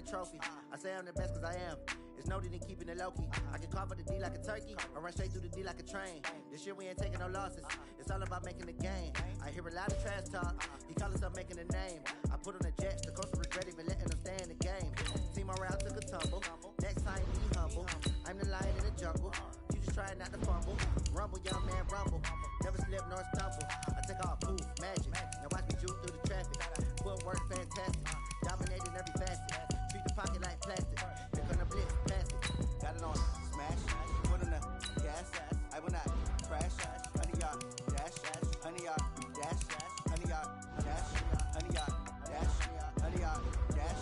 a trophy. I say I'm the best cause I am. It's noted in keeping it low-key. I can carve for the D like a turkey, or run straight through the D like a train. This year we ain't taking no losses. It's all about making the game. I hear a lot of trash talk. He call himself making a name. I put on the Jets. The coach will regret even letting them stay in the game. Team morale took a tumble. Next time be humble. I'm the lion in the jungle. You just trying not to fumble. Rumble, young man, rumble. Never slip nor stumble. I take all poof, magic. Now watch me juke through the traffic. Footwork fantastic. Dominating every facet. Treat the pocket like plastic. Here come the blitz, pass it. Got it on smash. Put on the gas. I will not crash. Honey yard dash. Honey yard dash. Honey yard dash. Honey yard dash. Honey yard dash.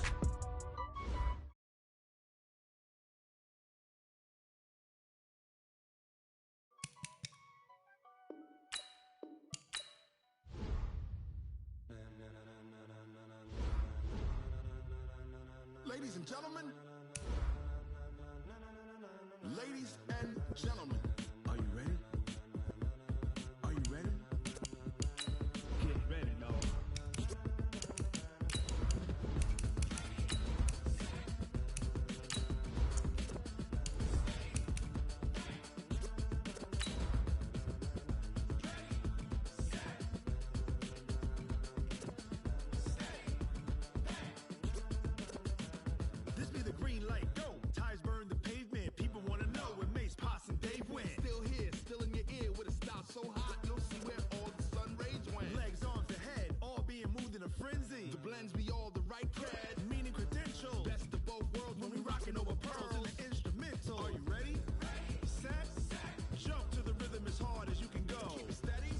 Ladies and gentlemen, ladies and gentlemen, are you ready? Are you ready? Get ready, dog. This be the green light, go. Tires burn the pavement. People want to know when Mace, Poss, and Dave went. Still here, still in your ear with a style so hot, you'll see where all the sun rays went. Legs, arms, the head, all being moved in a frenzy. The blends be all the right cred, meaning credentials. Best of both worlds when we rockin' over pearls in the instrumental. Are you ready? Set, jump to the rhythm as hard as you can go. Keep it steady,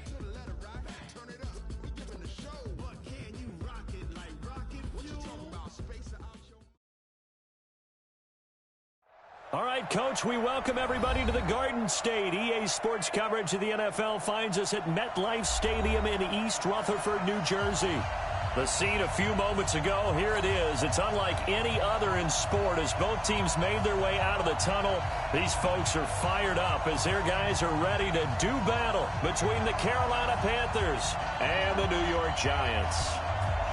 to the letter rock, turn it up. We giving the show, but can you rock it like rocket fuel? What you talking about, space out your... All right, Coach, we welcome everybody to the Garden State. EA Sports coverage of the NFL finds us at MetLife Stadium in East Rutherford, New Jersey. The scene a few moments ago, here it is. It's unlike any other in sport as both teams made their way out of the tunnel. These folks are fired up as their guys are ready to do battle between the Carolina Panthers and the New York Giants.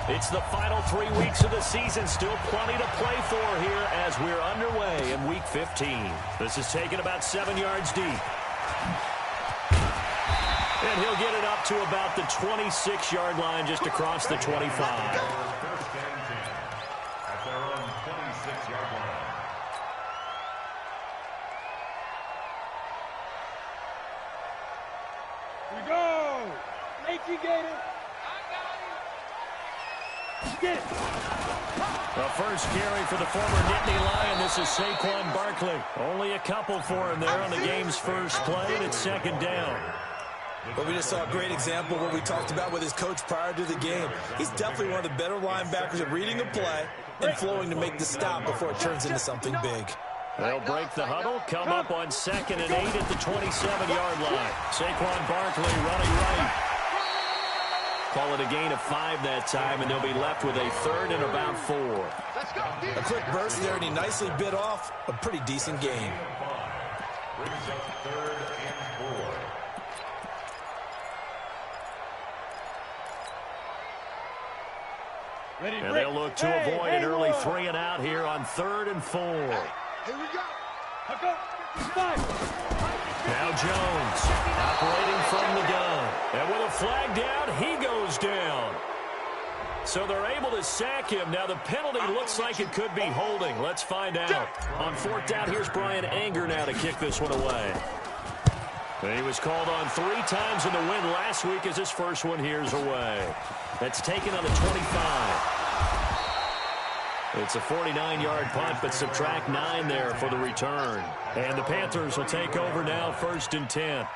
It's the final 3 weeks of the season. Still plenty to play for here as we're underway in Week 15. This is taken about 7 yards deep. And he'll get it up to about the 26-yard line just across the 25. First and 10 at their own 26-yard line. Here we go! Thank you, Gator. Get it. The first carry for the former Nittany Lion. This is Saquon Barkley. Only a couple for him there on the game's first play, and it's second down. But we just saw a great example of what we talked about with his coach prior to the game. He's definitely one of the better linebackers at reading a play and flowing to make the stop before it turns into something big. They'll break the huddle, come up on 2nd and 8 at the 27-yard line. Saquon Barkley running right. Call it a gain of 5 that time, and they'll be left with a 3rd and about 4. A quick burst there, and he nicely bit off a pretty decent gain. Brings up 3rd and 4. Ready, And they'll look to avoid an early 3 and out here on 3rd and 4. Here we go. Hook up. Now Jones operating from the gun. And with a flag down, he goes down. So they're able to sack him. Now the penalty looks like it could be holding. Let's find out. On 4th down, here's Brian Anger now to kick this one away. And he was called on 3 times in the win last week as his first one here's away. That's taken on the 25. It's a 49-yard punt, but subtract 9 there for the return. And the Panthers will take over now, 1st and 10.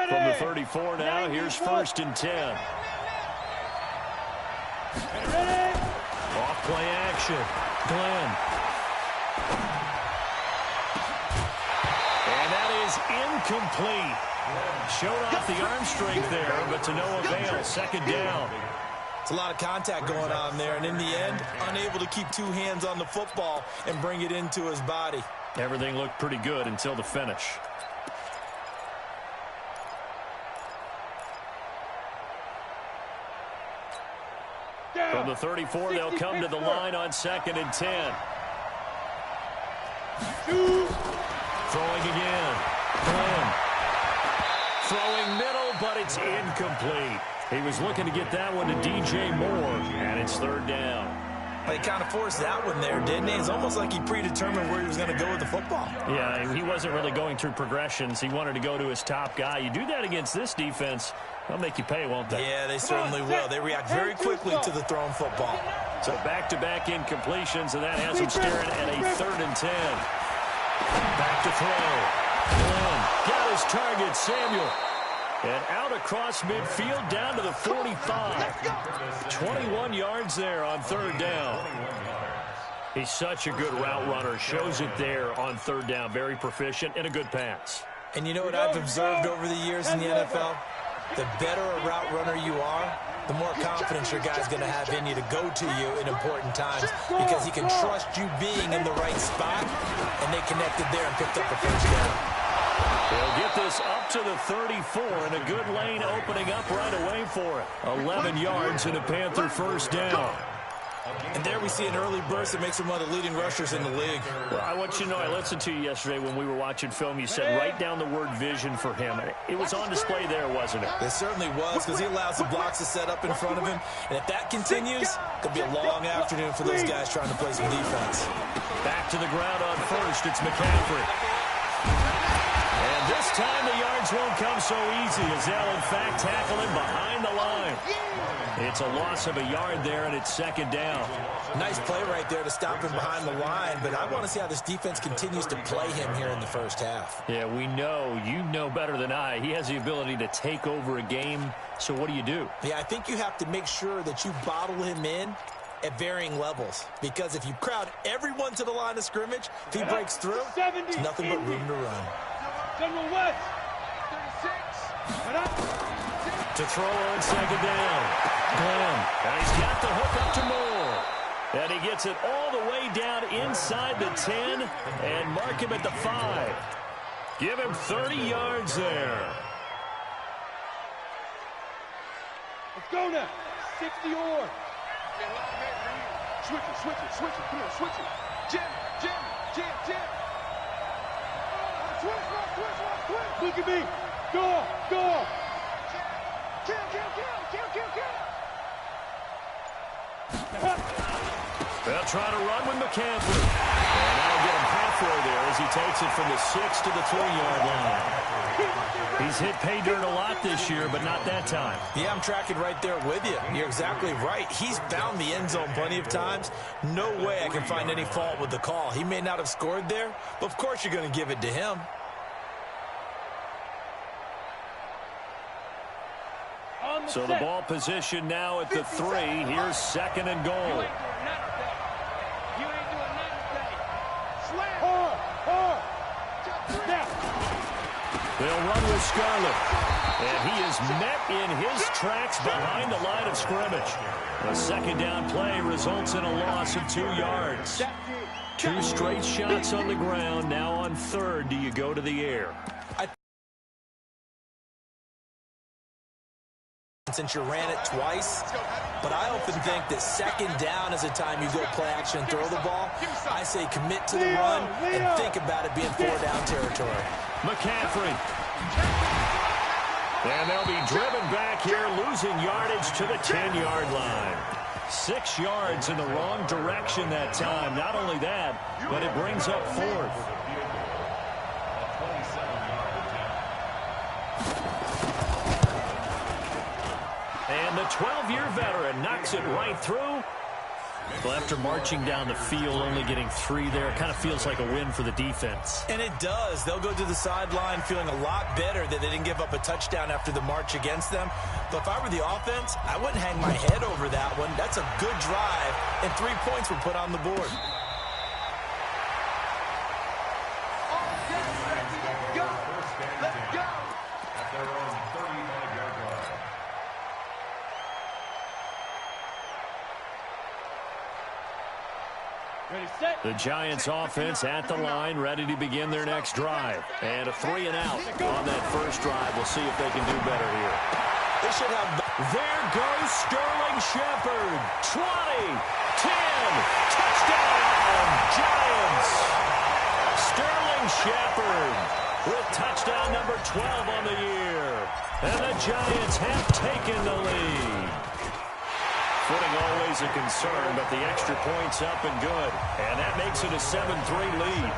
From the 34 now, here's 1st and 10. Off play action. Glenn. And that is incomplete. Showed off the arm strength there, but to no avail. Second down. It's a lot of contact going on there, and in the end, unable to keep two hands on the football and bring it into his body. Everything looked pretty good until the finish. From the 34, they'll come to the line on 2nd and 10. Throwing again. Glenn. Throwing middle, but it's incomplete. He was looking to get that one to DJ Moore, and it's 3rd down. He kind of forced that one there, didn't he? It's almost like he predetermined where he was going to go with the football. Yeah, he wasn't really going through progressions. He wanted to go to his top guy. You do that against this defense, they'll make you pay, won't they? Yeah, they certainly will. They react very quickly to the thrown football. So back-to-back incompletions, and that has him staring at a 3rd and 10. Back to throw. Glenn got his target, Samuel. And out across midfield down to the 45. 21 yards there on 3rd down. He's such a good route runner. Shows it there on 3rd down. Very proficient and a good pass. And you know what I've observed over the years in the NFL? The better a route runner you are, the more confidence your guy's going to have in you to go to you in important times because he can trust you being in the right spot, and they connected there and picked up a 1st down. They'll get this up to the 34, and a good lane opening up right away for it. 11 yards and a Panther 1st down. And there we see an early burst that makes him one of the leading rushers in the league. Well, I want you to know, I listened to you yesterday when we were watching film. You said write down the word vision for him. It was on display there, wasn't it? It certainly was, because he allows the blocks to set up in front of him. And if that continues, it'll be a long afternoon for those guys trying to play some defense. Back to the ground on 1st. It's McCaffrey. And this time the yards won't come so easy as they'll, in fact, tackle him behind the line. It's a loss of a yard there, and it's 2nd down. Nice play right there to stop him behind the line, but I want to see how this defense continues to play him here in the 1st half. Yeah, we know. You know better than I. He has the ability to take over a game, so what do? Yeah, I think you have to make sure that you bottle him in at varying levels, because if you crowd everyone to the line of scrimmage, if he breaks through, there's nothing but room to run. General West, 36. To throw on 2nd down. Glenn. And he's got the hook up to Moore. And he gets it all the way down inside the 10 and mark him at the 5. Give him 30 yards there. Let's go now. 60 or. Switch it. Come on, switch it. Jim. Switch. Look at me. Go. Kill. They'll try to run with McCaffrey. And that'll get him halfway there as he takes it from the 6 to the 3-yard line. He's hit pay dirt a lot this year, but not that time. Yeah, I'm tracking right there with you. You're exactly right. He's found the end zone plenty of times. No way I can find any fault with the call. He may not have scored there, but of course you're going to give it to him. So the ball position now at the 3. Here's 2nd and goal. They'll run with Scarlett. And he is met in his tracks behind the line of scrimmage. A 2nd down play results in a loss of 2 yards. 2 straight shots on the ground. Now on 3rd, do you go to the air? Since you ran it twice, but I often think that 2nd down is a time you go play action and throw the ball. I say commit to the run and think about it being 4-down territory. McCaffrey. And they'll be driven back here, losing yardage to the 10-yard line. 6 yards in the wrong direction that time. Not only that, but it brings up 4th. And the 12-year veteran knocks it right through. Well, after marching down the field, only getting 3 there, it kind of feels like a win for the defense. And it does. They'll go to the sideline feeling a lot better that they didn't give up a touchdown after the march against them. But if I were the offense, I wouldn't hang my head over that one. That's a good drive, and 3 points were put on the board. The Giants offense at the line, ready to begin their next drive. And a 3 and out on that first drive. We'll see if they can do better here. They should have. There goes Sterling Shepard. 20, 10, touchdown, Giants. Sterling Shepard with touchdown number 12 on the year. And the Giants have taken the lead. Footing always a concern, but the extra point's up and good. And that makes it a 7-3 lead.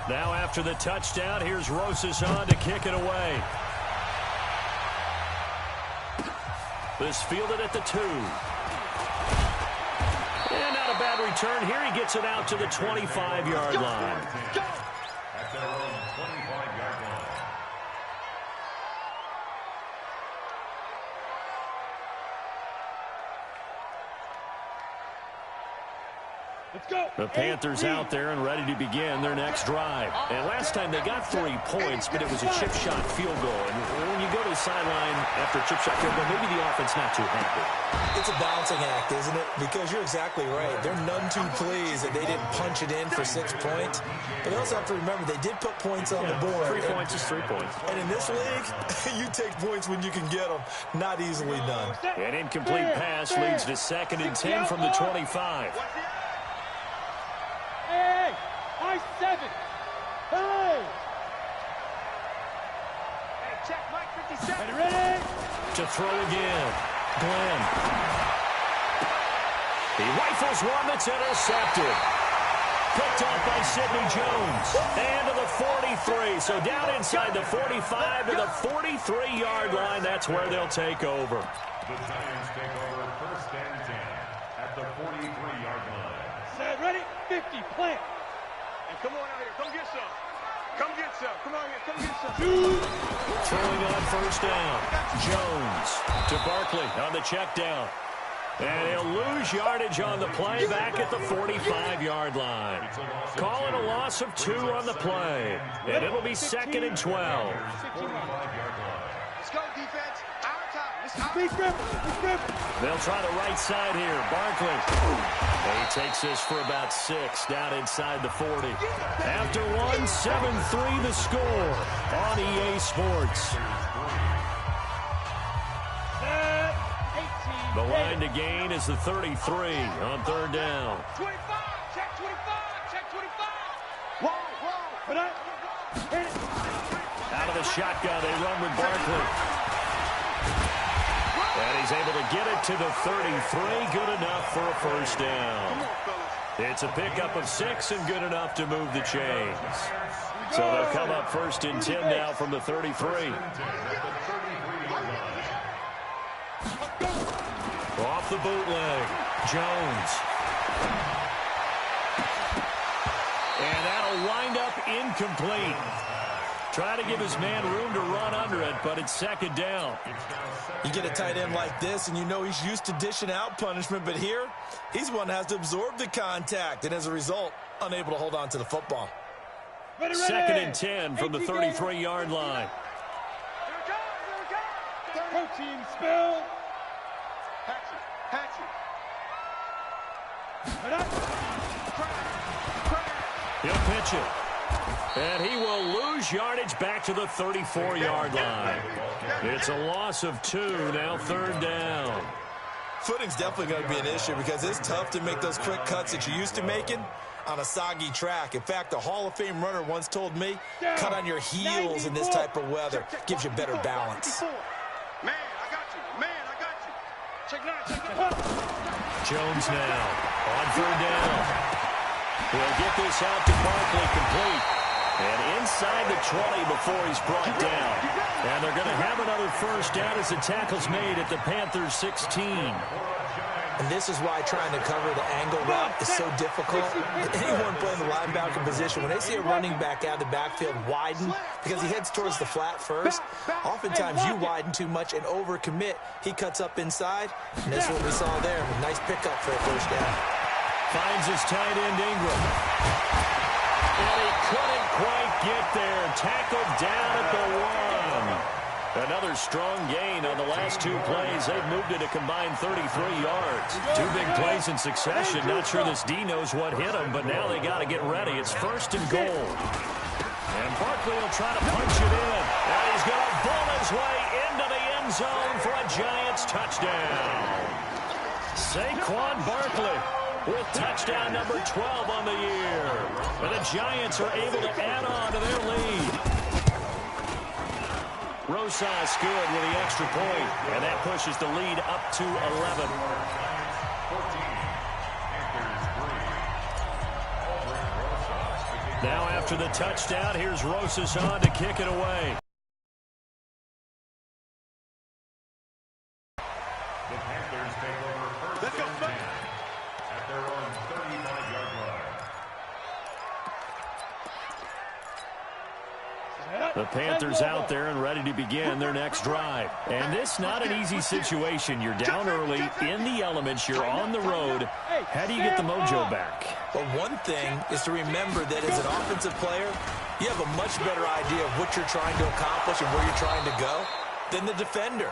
Now after the touchdown, here's Rosas on to kick it away. This fielded at the 2. And not a bad return here. He gets it out to the 25-yard line. At their own 25-yard line. Let's go. The Panthers out there and ready to begin their next drive. And last time they got 3 points, but it was a chip shot field goal. And when you go to the sideline after a chip shot field goal, maybe the offense not too happy. It's a balancing act, isn't it? Because you're exactly right. They're none too pleased that they didn't punch it in for 6 points. But they also have to remember they did put points on the board. 3 points is 3 points. And in this league, you take points when you can get them. Not easily done. An incomplete pass leads to 2nd and 10 from the 25. Hey, I 7. Hey. Hey, check Mike 57. Ready? To throw again. Glenn. He rifles one that's intercepted. Picked off by Sidney Jones. And to the 43. So down inside the 45 to the 43-yard line. That's where they'll take over. The Giants take over 1st and 10 at the 43-yard line. Set, ready? 50, plant. And come on out here. Come get some. Come get some. Come on here. Come get some. Throwing on 1st down. Jones to Barkley on the check down. And he'll lose yardage on the play back at the 45-yard line. Call it a loss of 2 on the play. And it'll be 2nd and 12. Let's go, defense. Our time. They'll try the right side here. Barkley. He takes this for about 6 down inside the 40. After 1, 7-3 the score on EA Sports. The line to gain is the 33 on 3rd down. 25. Check 25. Check 25. Whoa. Out of the shotgun, they run with Barkley. And he's able to get it to the 33. Good enough for a 1st down. It's a pickup of 6 and good enough to move the chains. So they'll come up 1st and 10 now from the 33. Off the bootleg. Jones. And that'll wind up incomplete. Try to give his man room to run under it, but it's 2nd down. You get a tight end like this, and you know he's used to dishing out punishment, but here, he's one that has to absorb the contact, and as a result, unable to hold on to the football. 2nd and 10 from the 33-yard line. Protein spill. Patchy. He'll pitch it. And he will lose yardage back to the 34-yard line. It's a loss of 2, now 3rd down. Footing's definitely going to be an issue because it's tough to make those quick cuts that you're used to making on a soggy track. In fact, a Hall of Fame runner once told me, cut on your heels in this type of weather. Gives you better balance. Man, I got you. Check 9. Jones now on 3rd down. He'll get this out to Barkley complete. And inside the 20 before he's brought down. And they're going to have another 1st down as the tackle's made at the Panthers 16. And this is why trying to cover the angle route is so difficult. Anyone playing the linebacker position, when they see a running back out of the backfield widen, because he heads towards the flat first, oftentimes you widen too much and overcommit. He cuts up inside, and that's what we saw there. Nice pickup for a 1st down. finds his tight end, Ingram. And he couldn't quite get there. Tackled down at the 1. Another strong gain on the last 2 plays. They've moved it a combined 33 yards. 2 big plays in succession. Not sure this D knows what hit him, but now they got to get ready. It's 1st and goal. And Barkley will try to punch it in. And he's going to bull his way into the end zone for a Giants touchdown. Saquon Barkley with touchdown number 12 on the year. And the Giants are able to add on to their lead. Rosas good with the extra point, and that pushes the lead up to 11. Now after the touchdown, here's Rosas on to kick it away. The Panthers take over 1st and 10 at their own 35-yard line. The Panthers out there and ready to begin their next drive. And this not an easy situation. You're down early, in the elements, you're on the road. How do you get the mojo back? Well, one thing is to remember that as an offensive player, you have a much better idea of what you're trying to accomplish and where you're trying to go than the defender.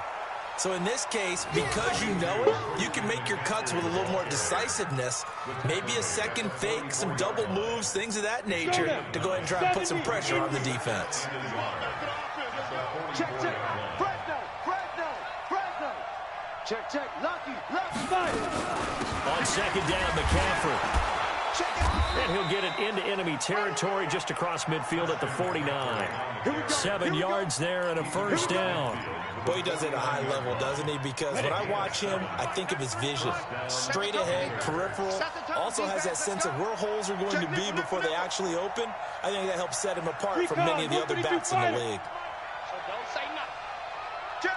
So in this case, because you know it, you can make your cuts with a little more decisiveness, maybe a second fake, some double moves, things of that nature, to go ahead and try and put some pressure on the defense. Check, check. Fresno. Check. Lucky, fire. On 2nd down, McCaffrey. And he'll get it into enemy territory just across midfield at the 49. 7 yards there and a 1st down. Boy, he does it at a high level, doesn't he? Because when I watch him, I think of his vision. Straight ahead, peripheral. Also has that sense of where holes are going to be before they actually open. I think that helps set him apart from many of the other backs in the league. So don't say nothing.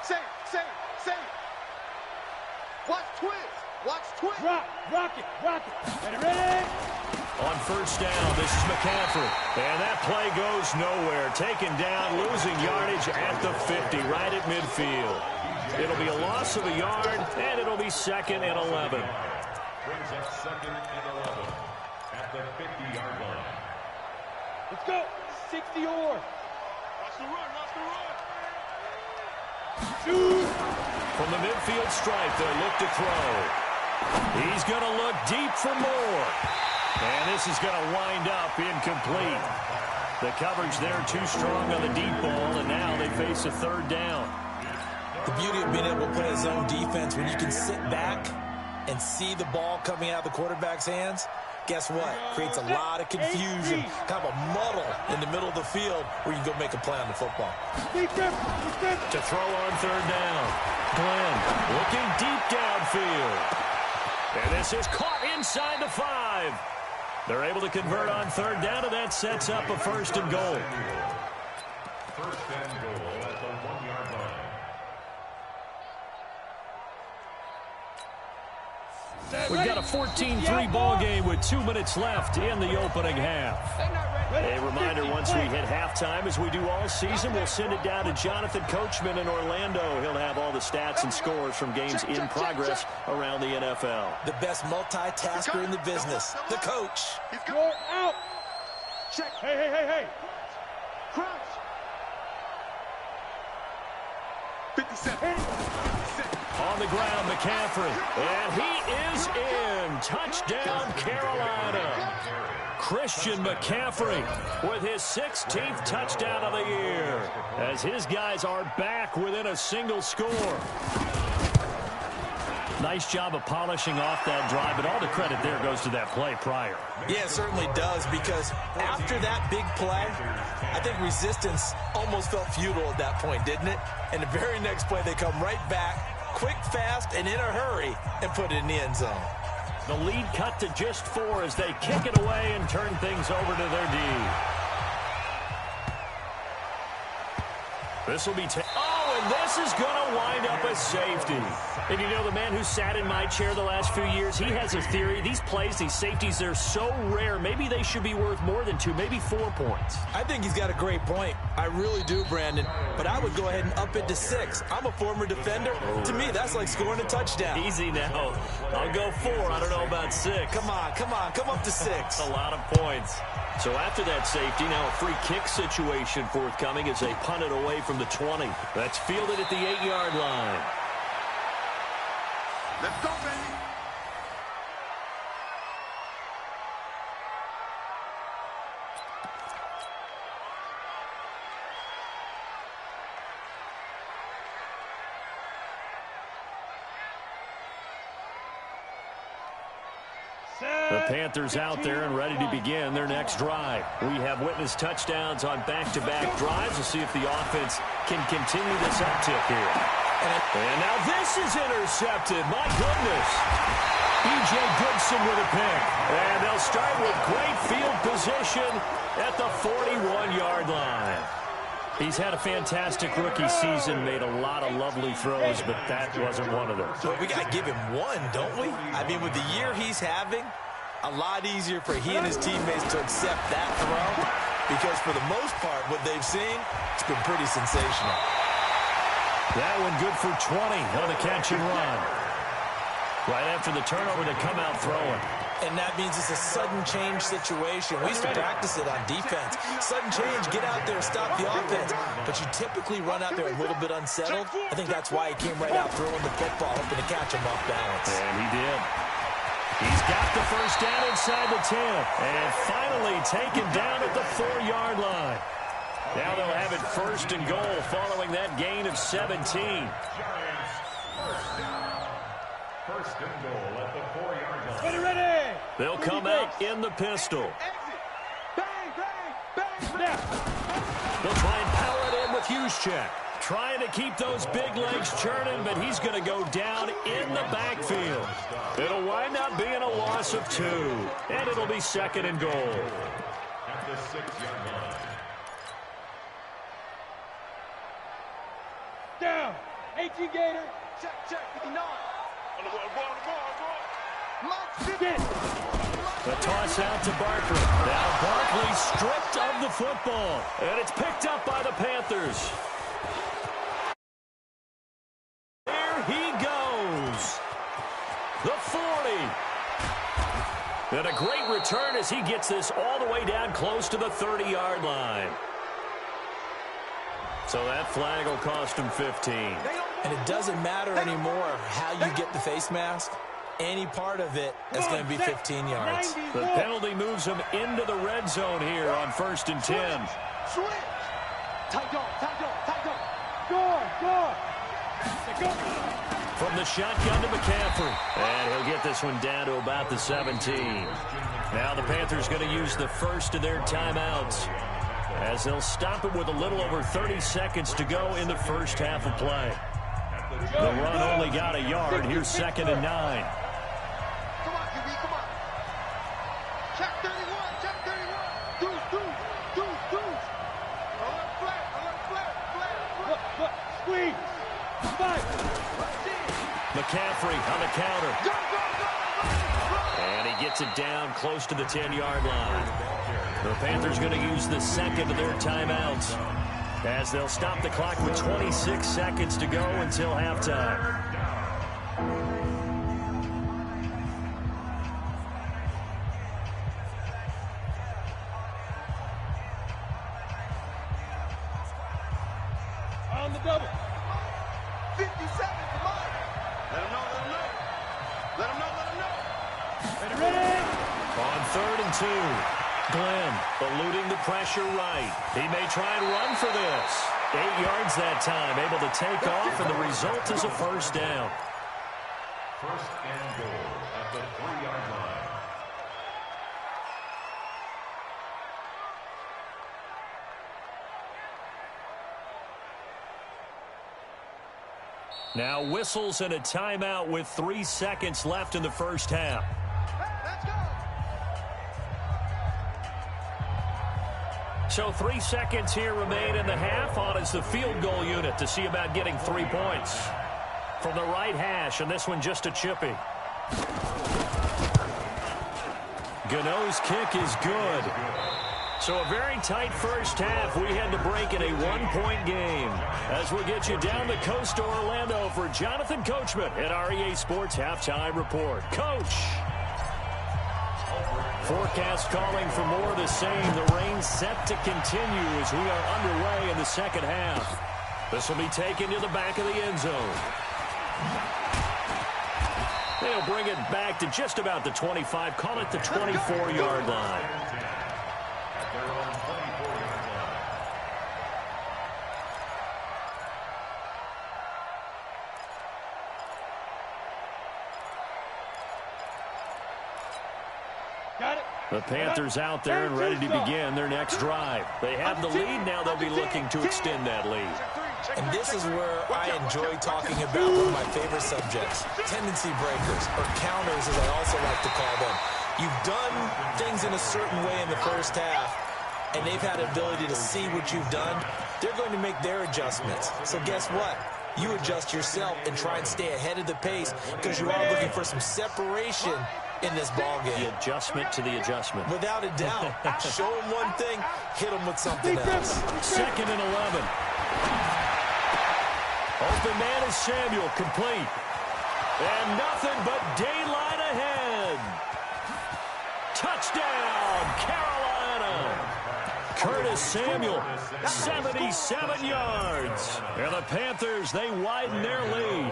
Say. Watch twist. Rock it. Ready? On 1st down, this is McCaffrey. And that play goes nowhere. Taken down, losing yardage at the 50, right at midfield. It'll be a loss of a yard, and it'll be 2nd and 11. Brings up 2nd and 11 at the 50-yard line. Let's go. 60 or. Watch the run. Shoot. From the midfield stripe, they'll look to throw. He's going to look deep for more. And this is going to wind up incomplete. The coverage there too strong on the deep ball, and now they face a 3rd down. The beauty of being able to play a zone defense when you can sit back and see the ball coming out of the quarterback's hands, guess what? Creates a lot of confusion, kind of a muddle in the middle of the field where you can go make a play on the football. To throw on 3rd down. Glenn looking deep downfield. And this is caught inside the 5. They're able to convert on 3rd down, and that sets up a 1st and goal. 1st and goal at the 1-yard line. We've got a 14-3 ball game with 2 minutes left in the opening half. A reminder, once we hit halftime, as we do all season, we'll send it down to Jonathan Coachman in Orlando. He'll have all the stats and scores from games in progress around the NFL. The best multitasker in the business, the coach. You're out. Check. Hey. Crouch. 57. On the ground, McCaffrey. And he is in. Touchdown, Carolina. Christian McCaffrey with his 16th touchdown of the year, as his guys are back within a single score. Nice job of polishing off that drive, but all the credit there goes to that play prior. Yeah, it certainly does, because after that big play, I think resistance almost felt futile at that point, didn't it? And the very next play, they come right back, quick, fast, and in a hurry, and put it in the end zone. The lead cut to just 4 as they kick it away and turn things over to their D. This will be... Oh, And this is going to wind up a safety. And you know, the man who sat in my chair the last few years, he has a theory. These plays, these safeties, they're so rare. Maybe they should be worth more than 2, maybe 4 points. I think he's got a great point. I really do, Brandon. But I would go ahead and up it to 6. I'm a former defender. To me, that's like scoring a touchdown. Easy now. I'll go 4. I don't know about 6. Come on. Come up to 6. That's a lot of points. So after that safety, now a free kick situation forthcoming as they punt it away from the 20. That's fielded at the 8-yard line. Let's go, baby. The Panthers out there and ready to begin their next drive. We have witnessed touchdowns on back-to-back drives. We'll see if the offense can continue this uptick here. And now this is intercepted. My goodness. B.J. Goodson with a pick. And they'll start with great field position at the 41-yard line. He's had a fantastic rookie season, made a lot of lovely throws, but that wasn't one of them. Well, we got to give him one, don't we? I mean, with the year he's having, a lot easier for he and his teammates to accept that throw because for the most part, what they've seen, it's been pretty sensational. That one good for 20 on the catch and run. Right after the turnover, they come out throwing. And that means it's a sudden change situation. We used to practice it on defense. Sudden change, get out there, stop the offense. But you typically run out there a little bit unsettled. I think that's why he came right out throwing the football, hoping to catch him off balance. And he did. He's got the first down inside the 10. And finally taken down at the 4-yard line. Now they'll have it first and goal following that gain of 17. First and goal at the 4-yard line. Ready. They'll come out in the pistol. Bang, bang, bang. They'll try and power it in with Juszczyk. Trying to keep those big legs churning, but he's going to go down in the backfield. It'll wind up being a loss of 2, and it'll be second and goal. At the 6-yard line. Down. 18 Gator. Check, 59. On the ball. The toss out to Barkley. Now Barkley stripped of the football, and it's picked up by the Panthers. There he goes. The 40. And a great return as he gets this all the way down close to the 30-yard line. So that flag will cost him 15. And it doesn't matter anymore how you get the face mask. Any part of it is going to be 15 yards. The penalty moves him into the red zone here on 1st and 10. Switch. Tight on. Go. From the shotgun to McCaffrey. And he'll get this one down to about the 17. Now the Panthers going to use the first of their timeouts as they'll stop it with a little over 30 seconds to go in the first half of play. The run only got a yard. Here's 2nd and 9. Come on, QB, come on. Check 31. Deuce. Alert flat. Squeeze. Fight. McCaffrey on the counter. And he gets it down close to the 10-yard line. The Panthers going to use the second of their timeouts as they'll stop the clock with 26 seconds to go until halftime. On the double. 57, come on. Let him know. Ready. On 3rd and 2. Glenn eluding the pressure right. He may try and run for this. 8 yards that time, able to take off, and the result is a first down. First and goal at the 3-yard line. Now whistles and a timeout with 3 seconds left in the first half. Let's go. So 3 seconds here remain in the half. On is the field goal unit to see about getting 3 points. From the right hash, and this one just a chippy. Gano's kick is good. So a very tight first half. We had to break in a 1-point game. As we'll get you down the coast to Orlando for Jonathan Coachman at our EA Sports Halftime Report. Coach. Forecast calling for more of the same. The rain set to continue as we are underway in the second half. This will be taken to the back of the end zone. They'll bring it back to just about the 25. Call it the 24-yard line. The Panthers out there and ready to begin their next drive. They have the lead. Now they'll be looking to extend that lead. And this is where I enjoy talking about one of my favorite subjects, tendency breakers, or counters as I also like to call them. You've done things in a certain way in the first half, and they've had the ability to see what you've done. They're going to make their adjustments. So guess what? You adjust yourself and try and stay ahead of the pace because you are looking for some separation in this ballgame. The adjustment to the adjustment. Without a doubt. Show them one thing, hit them with something else. 2nd and 11. Open man is Samuel, complete. And nothing but daylight ahead. Touchdown, Carolina. Curtis Samuel, 77 yards. And the Panthers, they widen their lead.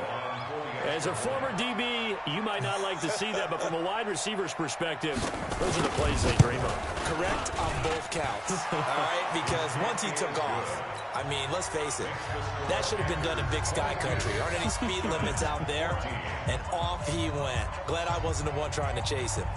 As a former DB, you might not like to see that, but from a wide receiver's perspective, those are the plays they dream of. Correct on both counts, all right? Because once he took off, I mean, let's face it, that should have been done in Big Sky Country. Aren't any speed limits out there? And off he went. Glad I wasn't the one trying to chase him.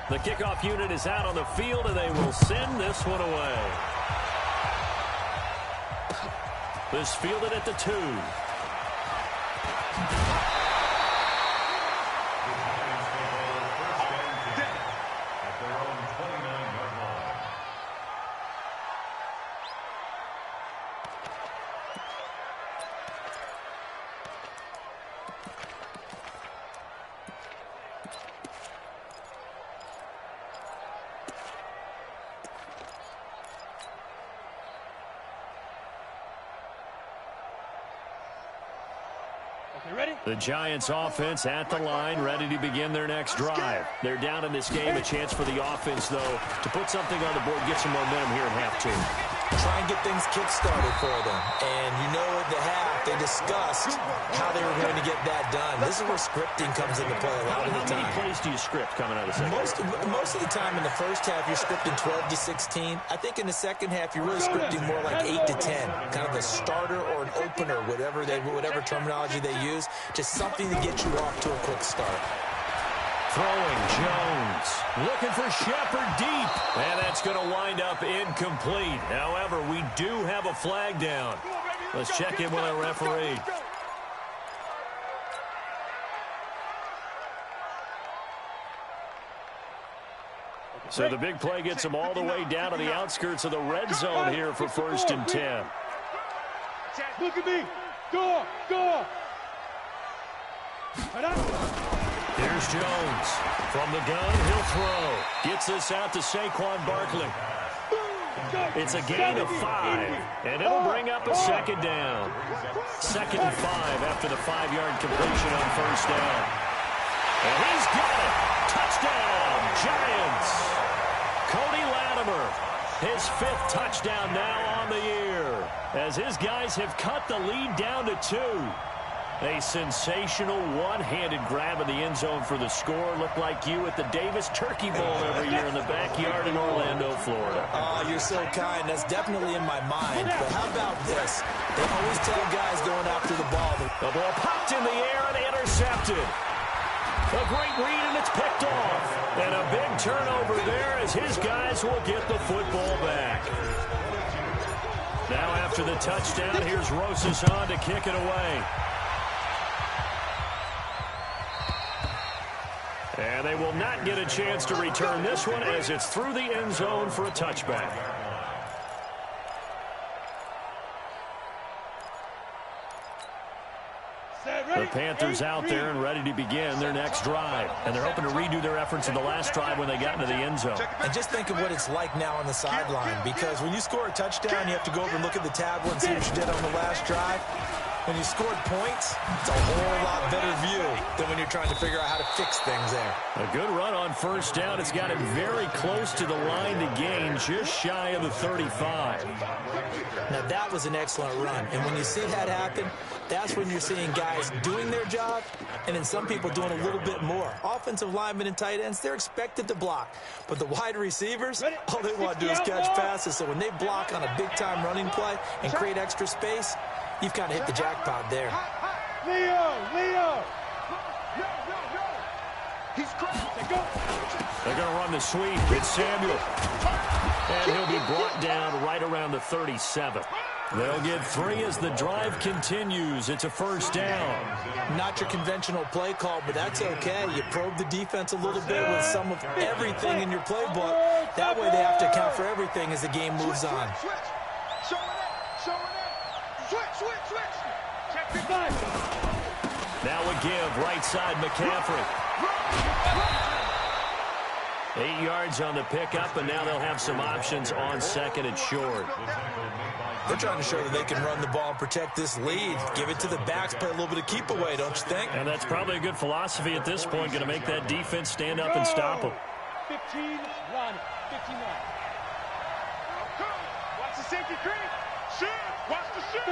The kickoff unit is out on the field, and they will send this one away. This fielded at the 2. The Giants offense at the line, ready to begin their next drive. They're down in this game. A chance for the offense, though, to put something on the board, get some momentum here in half 2. Try and get things kick-started for them. And you know at the half, they discussed how they were going to get that done. This is where scripting comes into play a lot of the time. How many plays do you script coming out of the second half? Most of the time in the first half, you're scripting 12 to 16. I think in the second half, you're really scripting more like 8 to 10. Kind of a starter or an opener, whatever terminology they use. Just something to get you off to a quick start. Throwing, Jones. Looking for Shepard deep. And that's going to wind up incomplete. However, we do have a flag down. Let's check in with our referee. So the big play gets them all the way down to the outskirts of the red zone here for 1st and 10. Look at me. Go, go. Here's Jones. From the gun, he'll throw. Gets this out to Saquon Barkley. It's a gain of 5, and it'll bring up a 2nd down. 2nd and 5 after the 5-yard completion on 1st down. And he's got it. Touchdown, Giants. Cody Latimer, his 5th touchdown now on the year, as his guys have cut the lead down to 2. A sensational one-handed grab in the end zone for the score. Looked like you at the Davis Turkey Bowl every year in the backyard in Orlando, Florida. Oh, you're so kind. That's definitely in my mind. But how about this? They always tell guys going after the ball. The ball popped in the air and intercepted. A great read, and it's picked picked off. And a big turnover there as his guys will get the football back. Now after the touchdown, here's Rosas on to kick it away. And they will not get a chance to return this one as it's through the end zone for a touchback. The Panthers out there and ready to begin their next drive. And they're hoping to redo their efforts in the last drive when they got into the end zone. And just think of what it's like now on the sideline, because when you score a touchdown, you have to go over and look at the tablet and see what you did on the last drive. When you scored points, it's a whole lot better view than when you're trying to figure out how to fix things there. A good run on first down. It's got him very close to the line to gain, just shy of the 35. Now, that was an excellent run. And when you see that happen, that's when you're seeing guys doing their job and then some people doing a little bit more. Offensive linemen and tight ends, they're expected to block. But the wide receivers, all they want to do is catch passes. So when they block on a big-time running play and create extra space, you've kind of hit the jackpot there. Leo! He's They're going to run the sweep. It's Samuel. And he'll be brought down right around the 37. They'll get 3 as the drive continues. It's a first down. Not your conventional play call, but that's okay. You probe the defense a little bit with some of everything in your playbook. That way they have to account for everything as the game moves on. Switch. Check the gun. Now a give, right side, McCaffrey. 8 yards on the pickup, and now they'll have some options on second and short. They're trying to show that they can run the ball and protect this lead. Give it to the backs, play a little bit of keep away, don't you think? And that's probably a good philosophy at this point, going to make that defense stand up and stop them. 15, run. 15, run. Watch the safety creep. Shoot. Watch the shoot.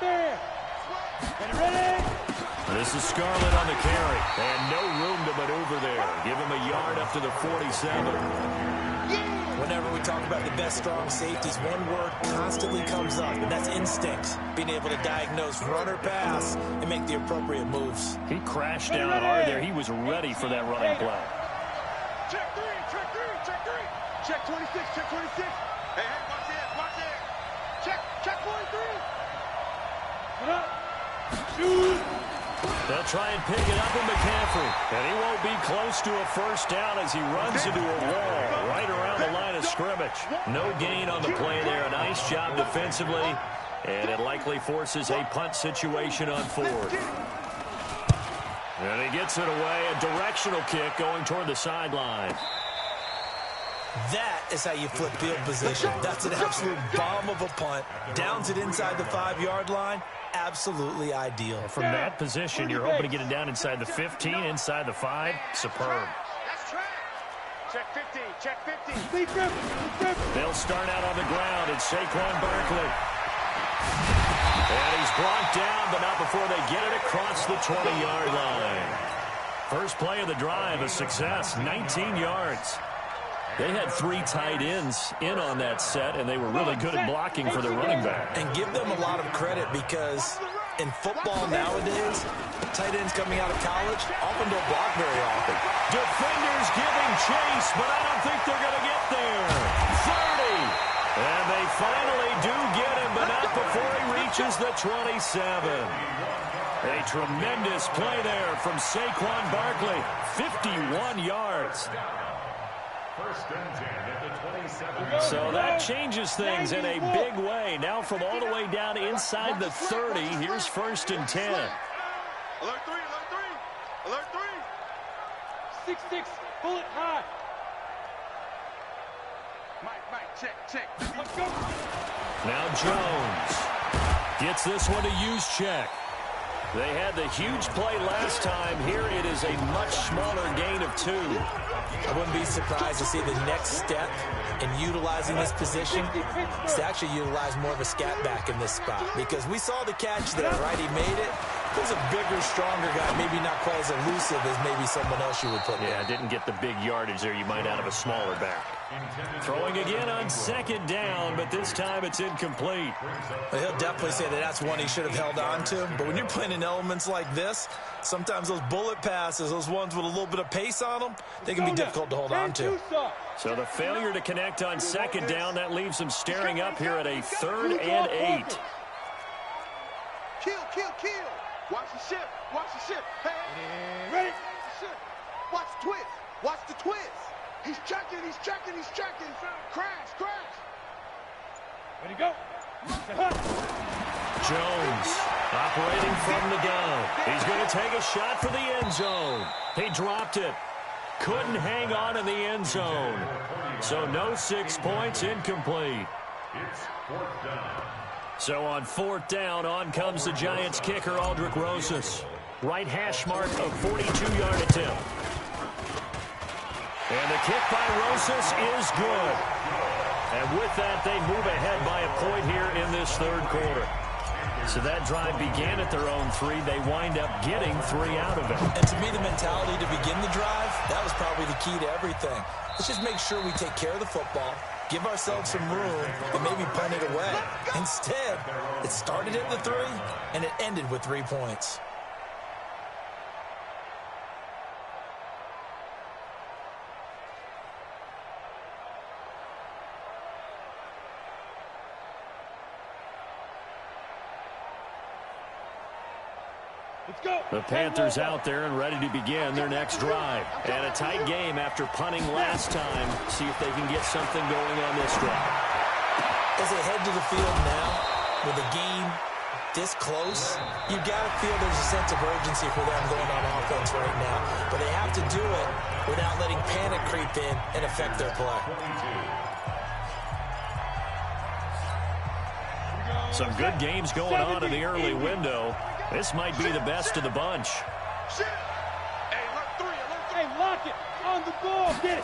There. Get ready. This is Scarlett on the carry, and no room to maneuver there. Give him a yard up to the 47. Whenever we talk about the best strong safeties, one word constantly comes up, and that's instincts. Being able to diagnose run or pass and make the appropriate moves. He crashed down hard there. He was ready for that running play. Check 3. Check 26. Hey, watch it. Check 43. Put up. Shoot. They'll try and pick it up with McCaffrey. And he won't be close to a first down as he runs into a wall right around the line of scrimmage. No gain on the play there. A nice job defensively. And it likely forces a punt situation on 4th. And he gets it away. A directional kick going toward the sideline. That is how you flip field position. That's an absolute bomb of a punt. Downs it inside the 5-yard line. Absolutely ideal. From that position, you're hoping to get it down inside the 15, inside the 5. Superb. That's track. Check 50. They'll start out on the ground. It's Saquon Barkley. And he's brought down, but not before they get it across the 20-yard line. First play of the drive, a success, 19 yards. They had 3 tight ends in on that set, and they were really good at blocking for their running back. And give them a lot of credit because in football nowadays, tight ends coming out of college often don't block very often. Defenders giving chase, but I don't think they're going to get there. 30. And they finally do get him, but not before he reaches the 27. A tremendous play there from Saquon Barkley. 51 yards. First and 10 at the 27. So that changes things in a big way. Now from all the way down inside the 30, here's first and 10. Alert 3. 6-6. Pull it high. Mike, check. Let's go. Now Jones gets this one to use check. They had the huge play last time. Here it is a much smaller gain of 2. I wouldn't be surprised to see the next step in utilizing this position is to actually utilize more of a scat back in this spot, because we saw the catch there, right? He made it, He's a bigger, stronger guy, maybe not quite as elusive as maybe someone else you would put there. Yeah, didn't get the big yardage there you might out of a smaller back. Throwing again on second down, but this time it's incomplete. Well, he'll definitely say that that's one he should have held on to. But when you're playing in elements like this, sometimes those bullet passes, those ones with a little bit of pace on them, they can be difficult to hold on to. So the failure to connect on second down, that leaves him staring up here at a 3rd and 8. Kill, kill, kill. Watch the shift. Watch the shift. Hey. Ready? Watch the twist. Watch the twist. He's checking. He's checking. He's checking. Crash. Crash. Ready, go. Jones operating from the gun. He's going to take a shot for the end zone. He dropped it. Couldn't hang on in the end zone. So no 6 points, incomplete. It's 4th down. So on 4th down, on comes the Giants kicker, Aldrich Rosas. Right hash mark of 42-yard attempt. And the kick by Rosas is good. And with that, they move ahead by a point here in this 3rd quarter. So that drive began at their own 3. They wind up getting 3 out of it. And to me, the mentality to begin the drive, that was probably the key to everything. Let's just make sure we take care of the football, give ourselves some room, and maybe punt it away. Instead, it started at the 3, and it ended with 3 points. The Panthers out there and ready to begin their next drive. And a tight game after punting last time. See if they can get something going on this drive. As they head to the field now, with a game this close, you got to feel there's a sense of urgency for them going on offense right now. But they have to do it without letting panic creep in and affect their play. Some good games going on in the early window. This might be the best of the bunch. Hey, lock it. On the ball. Get it.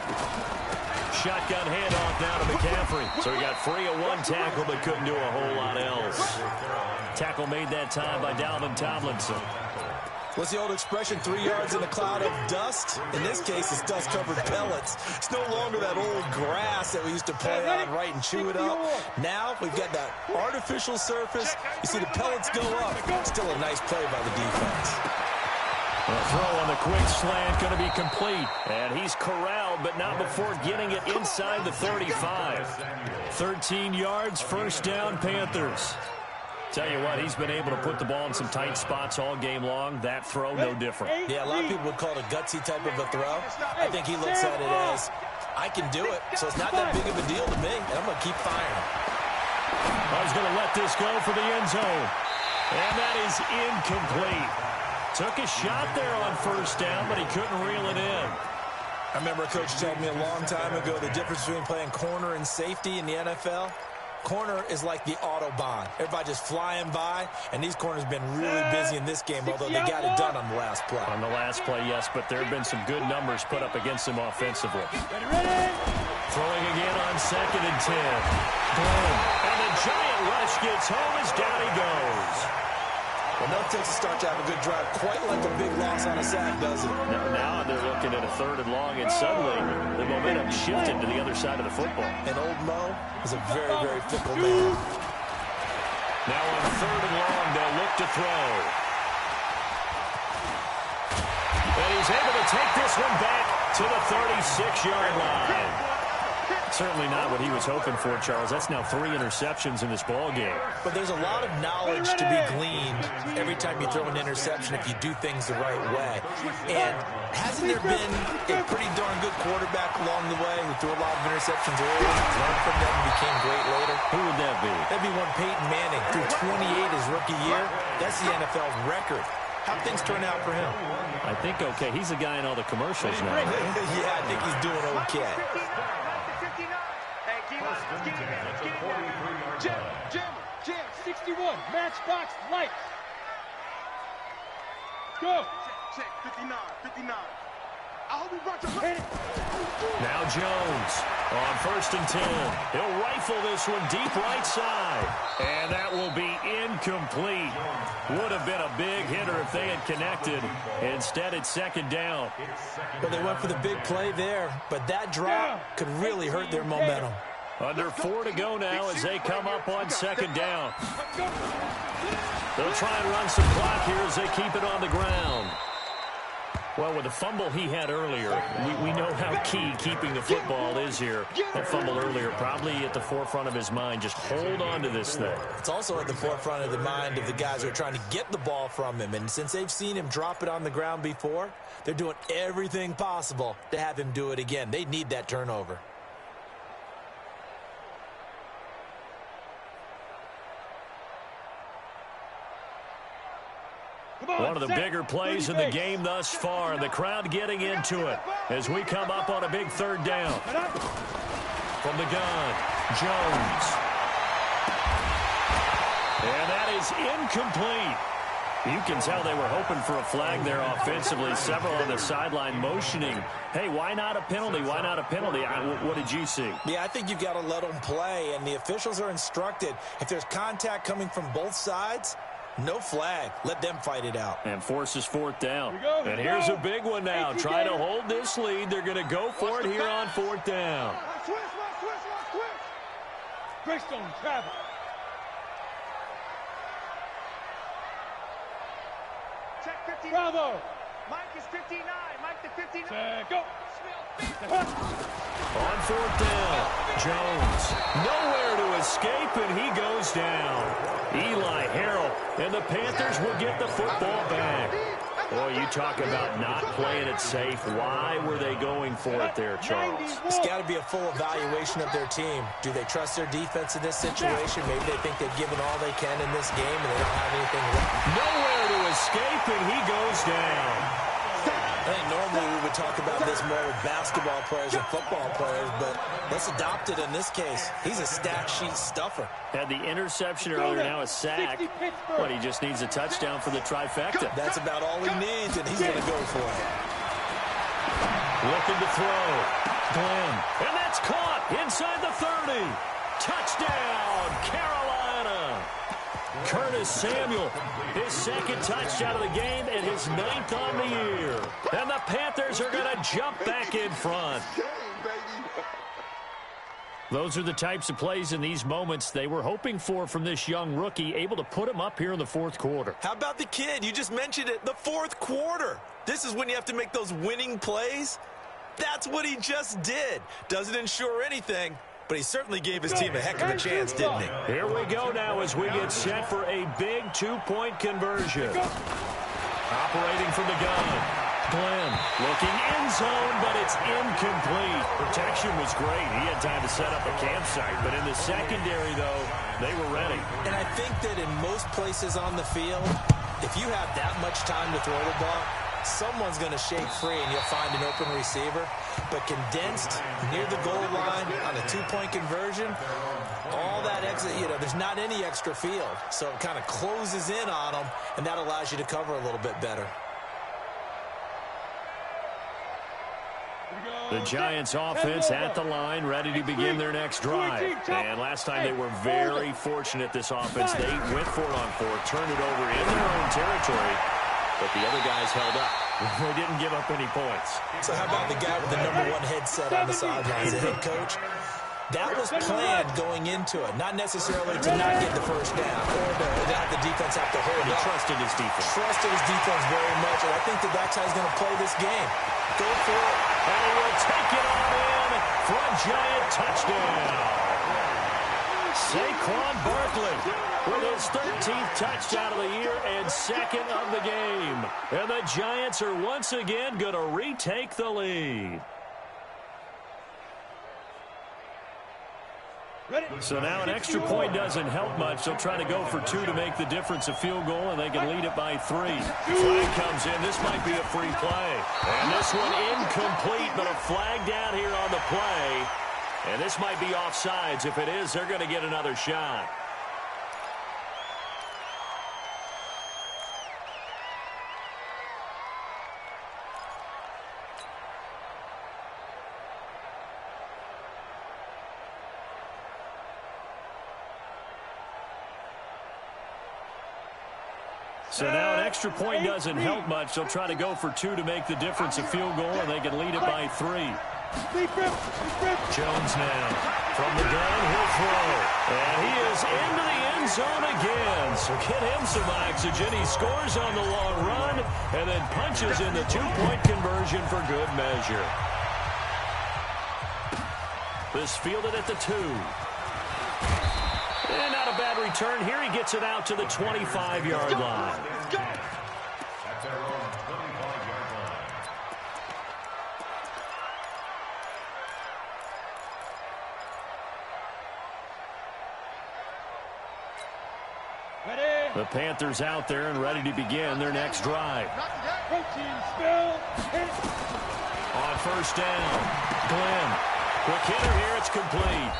Shotgun handoff now to McCaffrey. So he got free of one tackle, but couldn't do a whole lot else. Tackle made that time by Dalvin Tomlinson. What's the old expression, 3 yards in a cloud of dust? In this case, it's dust-covered pellets. It's no longer that old grass that we used to play on, right, and chew it up. Now we've got that artificial surface. You see the pellets go up. Still a nice play by the defense. The throw on the quick slant going to be complete. And he's corralled, but not before getting it inside the 35. 13 yards, 1st down, Panthers. Tell you what, he's been able to put the ball in some tight spots all game long. That throw, no different. Yeah, a lot of people would call it a gutsy type of a throw. I think he looks at it as, I can do it, so it's not that big of a deal to me, and I'm going to keep firing. I was going to let this go for the end zone. And that is incomplete. Took a shot there on 1st down, but he couldn't reel it in. I remember a coach told me a long time ago the difference between playing corner and safety in the NFL. Corner is like the Autobahn. Everybody just flying by, and these corners have been really busy in this game, although they got it done on the last play. On the last play, yes, but there have been some good numbers put up against them offensively. Throwing again on 2nd and 10. Boom. And the giant rush gets home as down he goes. Well, enough takes a start to have a good drive, quite like a big loss on a sack, does it? Now they're looking at a 3rd and long, and suddenly the momentum shifted to the other side of the football. And old Mo is a very, very fickle man. Now on 3rd and long, they'll look to throw. And he's able to take this one back to the 36-yard line. Certainly not what he was hoping for, Charles. That's now 3 interceptions in this ball game. But there's a lot of knowledge to be gleaned every time you throw an interception if you do things the right way. And hasn't there been a pretty darn good quarterback along the way who threw a lot of interceptions early, learned from them, and became great later? Who would that be? That'd be one Peyton Manning. Threw 28 his rookie year. That's the NFL's record. How'd things turn out for him? I think okay. He's the guy in all the commercials now. Yeah, I think he's doing okay. Jam, 61, matchbox, lights. Go. Check, 59. I hope he brought your... Now Jones on 1st and 10. He'll rifle this one deep right side. And that will be incomplete. Would have been a big hitter if they had connected. Instead, it's second down. Well, they went for the big play there, but that drop could really hurt their momentum. Under 4 to go now as they come up on second down. They'll try and run some clock here as they keep it on the ground. Well, with the fumble he had earlier, we know how key keeping the football is here. That fumble earlier probably at the forefront of his mind. Just hold on to this thing. It's also at the forefront of the mind of the guys who are trying to get the ball from him. And since they've seen him drop it on the ground before, they're doing everything possible to have him do it again. They need that turnover. One of the bigger plays in the game thus far. The crowd getting into it as we come up on a big third down. From the gun, Jones. And that is incomplete. You can tell they were hoping for a flag there offensively. Several on the sideline motioning. Hey, why not a penalty? Why not a penalty? What did you see? Yeah, I think you've got to let them play, and the officials are instructed. If there's contact coming from both sides, no flag. Let them fight it out. And forces fourth down. And here's a big one now. Try to hold this lead. They're going to go for it here on fourth down. Greystone travel. Check 59. Bravo. Mike is 59. Mike the 59. Go. On fourth down, Jones nowhere to escape, and he goes down. Eli Harrell, and the Panthers will get the football back. Boy, you talk about not playing it safe. Why were they going for it there, Charles? It's got to be a full evaluation of their team. Do they trust their defense in this situation? Maybe they think they've given all they can in this game and they don't have anything left. Nowhere to escape, and he goes down. I think normally we would talk about this more with basketball players and football players, but let's adopt it in this case. He's a stat sheet stuffer. Had the interception earlier, now a sack. But he just needs a touchdown for the trifecta. That's about all he needs, and he's going to go for it. Looking to throw. Glenn. And that's caught inside the 30. Touchdown, Carolina. Curtis Samuel, his second touchdown of the game and his 9th on the year. And the Panthers are going to jump back in front. Those are the types of plays in these moments they were hoping for from this young rookie, able to put him up here in the fourth quarter. How about the kid? You just mentioned it, the fourth quarter. This is when you have to make those winning plays. That's what he just did. Doesn't ensure anything, but he certainly gave his team a heck of a chance, didn't he? Here we go now as we get set for a big 2-point conversion. Operating from the gun. Glenn looking end zone, but it's incomplete. Protection was great. He had time to set up a campsite, but in the secondary, though, they were ready. And I think that in most places on the field, if you have that much time to throw the ball, someone's going to shake free and you'll find an open receiver. But condensed near the goal line on a 2-point conversion, all that exit, there's not any extra field. So it kind of closes in on them, and that allows you to cover a little bit better. The Giants offense at the line, ready to begin their next drive. And last time they were very fortunate, this offense. They went for it on fourth, turned it over in their own territory, but the other guys held up. They didn't give up any points. So how about the guy with the #1 headset on the sidelines, the head coach? That was planned going into it, not necessarily to not get the first down or to have the defense have to hold He up. trusted his defense. Trusted his defense very much, and I think that's how he's going to play this game. Go for it. And he will take it on in for a Giant touchdown. Saquon Barkley with his 13th touchdown of the year and second of the game. And the Giants are once again going to retake the lead. So now an extra point doesn't help much. They'll try to go for 2 to make the difference a field goal, and they can lead it by 3. Flag comes in. This might be a free play. And this one incomplete, but a flag down here on the play. And this might be offsides. If it is, they're going to get another shot. So now an extra point doesn't help much. They'll try to go for 2 to make the difference a field goal, and they can lead it by 3. Jones now from the gun. He'll throw. And he is into the end zone again. So get him some oxygen. He scores on the long run and then punches in the 2-point conversion for good measure. This fielded at the 2. And not a bad return here. He gets it out to the 25-yard line. At their own 25-yard line. Ready. The Panthers out there and ready to begin their next drive. Protein spill. On first down, Glenn. Quick hitter here. It's complete.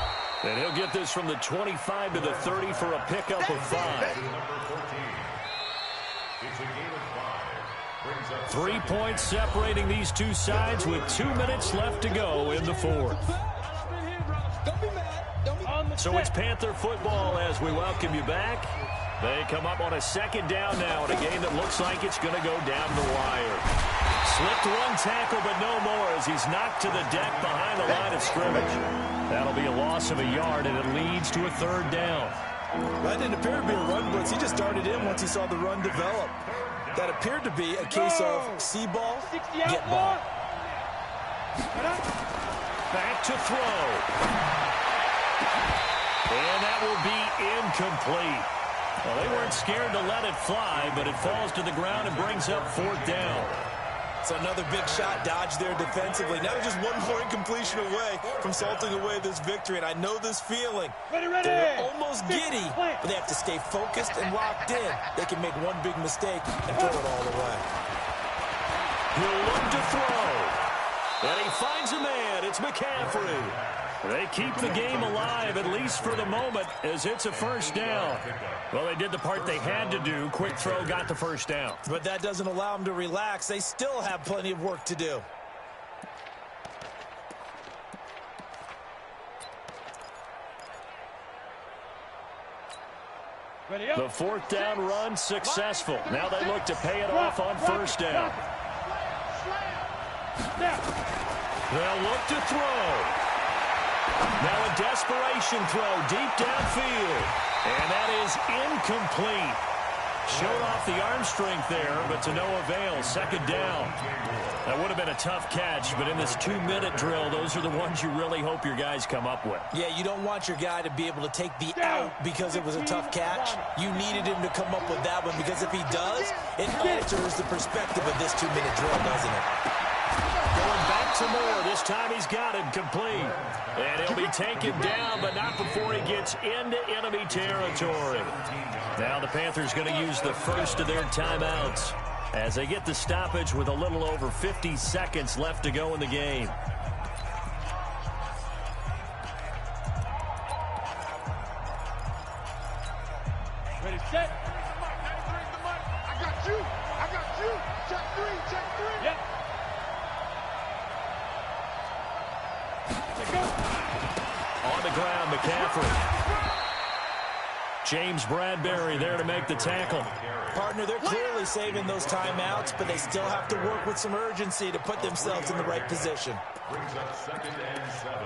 And he'll get this from the 25 to the 30 for a pickup of 5. Number 14. It's a gain of 5. Brings up 3 points separating these two sides with 2 minutes left to go in the fourth. So it's Panther football as we welcome you back. They come up on a second down now in a game that looks like it's going to go down the wire. Slipped one tackle, but no more as he's knocked to the deck behind the line of scrimmage. That'll be a loss of a yard, and it leads to a 3rd down. That didn't appear to be a run blitz. He just started in once he saw the run develop. That appeared to be a case of see ball, get ball. Back to throw. And that will be incomplete. Well, they weren't scared to let it fly, but it falls to the ground and brings up 4th down. So another big shot dodged there defensively. Now they're just one more incompletion away from salting away this victory. And I know this feeling. They're almost giddy, but they have to stay focused and locked in. They can make one big mistake and throw it all away. He'll look to throw. And he finds a man. It's McCaffrey. They keep the game alive, at least for the moment, as it's a 1st down. Well, they did the part they had to do. Quick throw got the 1st down. But that doesn't allow them to relax. They still have plenty of work to do. The 4th down run successful. Now they look to pay it off on 1st down. They'll look to throw. Now a desperation throw deep downfield. And that is incomplete. Showed off the arm strength there, but to no avail. 2nd down. That would have been a tough catch, but in this 2-minute drill, those are the ones you really hope your guys come up with. Yeah, you don't want your guy to be able to take the out because it was a tough catch. You needed him to come up with that one because if he does, it alters the perspective of this 2-minute drill, doesn't it? Going back to Moore. This time he's got him complete. And he'll be taken down, but not before he gets into enemy territory. Now the Panthers going to use the first of their timeouts as they get the stoppage with a little over 50 seconds left to go in the game. Ready, set. I got you. I got you. Check 3. Check 3. Yep. On the ground, McCaffrey. James Bradbury there to make the tackle. Partner, they're clearly saving those timeouts, but they still have to work with some urgency to put themselves in the right position. brings up 2nd and 7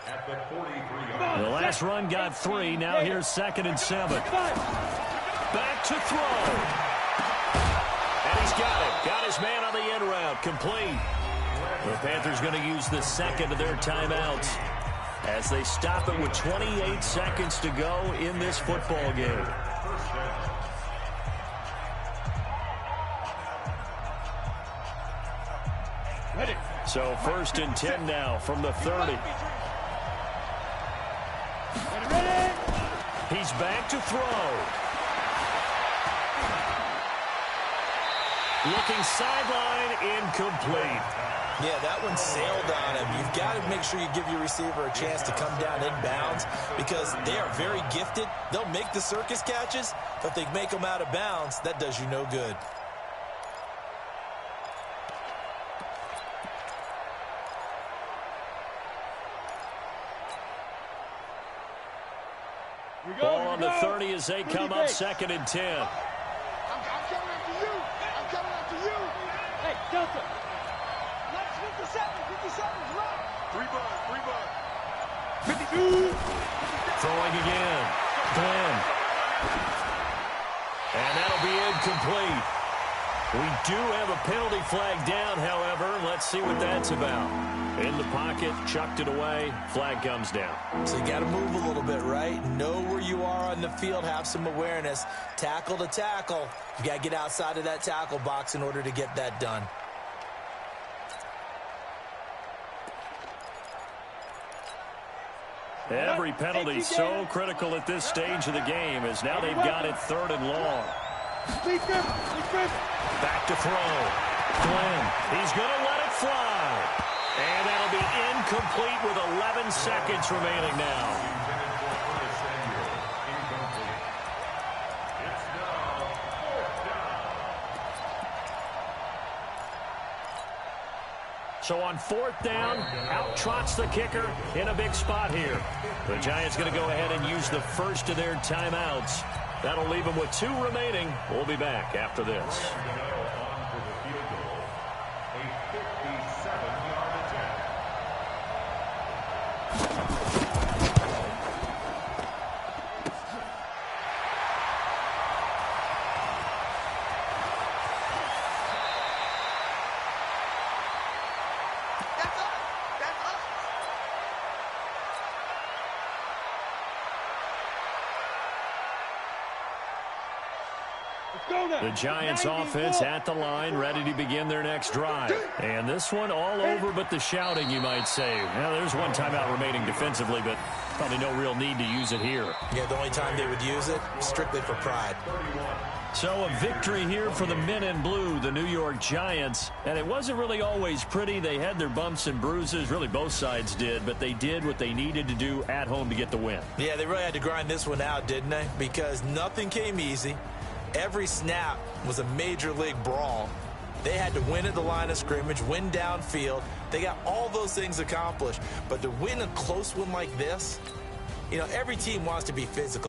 at the 43-yard. The last run got 3. Now here's 2nd and 7. Back to throw. And he's got it. Got his man on the end route. Complete. The Panthers going to use the 2nd of their timeouts as they stop it with 28 seconds to go in this football game. Ready. So 1st and 10 now from the 30. Ready. He's back to throw. Looking sideline, incomplete. Yeah, that one sailed on him. You've got to make sure you give your receiver a chance to come down inbounds because they are very gifted. They'll make the circus catches, but if they make them out of bounds, that does you no good. Ball on the 30 as they come up 2nd and 10. Delta. Let's 57. 57's right. 3 bud, 3 bud. 52. Throwing again. Glenn. And that'll be incomplete. We do have a penalty flag down, however. Let's see what that's about. In the pocket, chucked it away, flag comes down. So you got to move a little bit, right? Know where you are on the field, have some awareness. Tackle to tackle. You got to get outside of that tackle box in order to get that done. Every penalty so critical at this stage of the game, as now they've got it 3rd and long. Back to throw. Glenn, he's going to let it fly. And that'll be incomplete with 11 seconds remaining now. So on 4th down, out trots the kicker in a big spot here. The Giants going to go ahead and use the first of their timeouts. That'll leave them with 2 remaining. We'll be back after this. The Giants offense at the line, ready to begin their next drive. And this one all over but the shouting, you might say. Now, there's one timeout remaining defensively, but probably no real need to use it here. Yeah, the only time they would use it, strictly for pride. So a victory here for the men in blue, the New York Giants. And it wasn't really always pretty. They had their bumps and bruises. Really, both sides did. But they did what they needed to do at home to get the win. Yeah, they really had to grind this one out, didn't they? Because nothing came easy. Every snap was a major league brawl. They had to win at the line of scrimmage, win downfield. They got all those things accomplished. But to win a close one like this, you know, every team wants to be physical.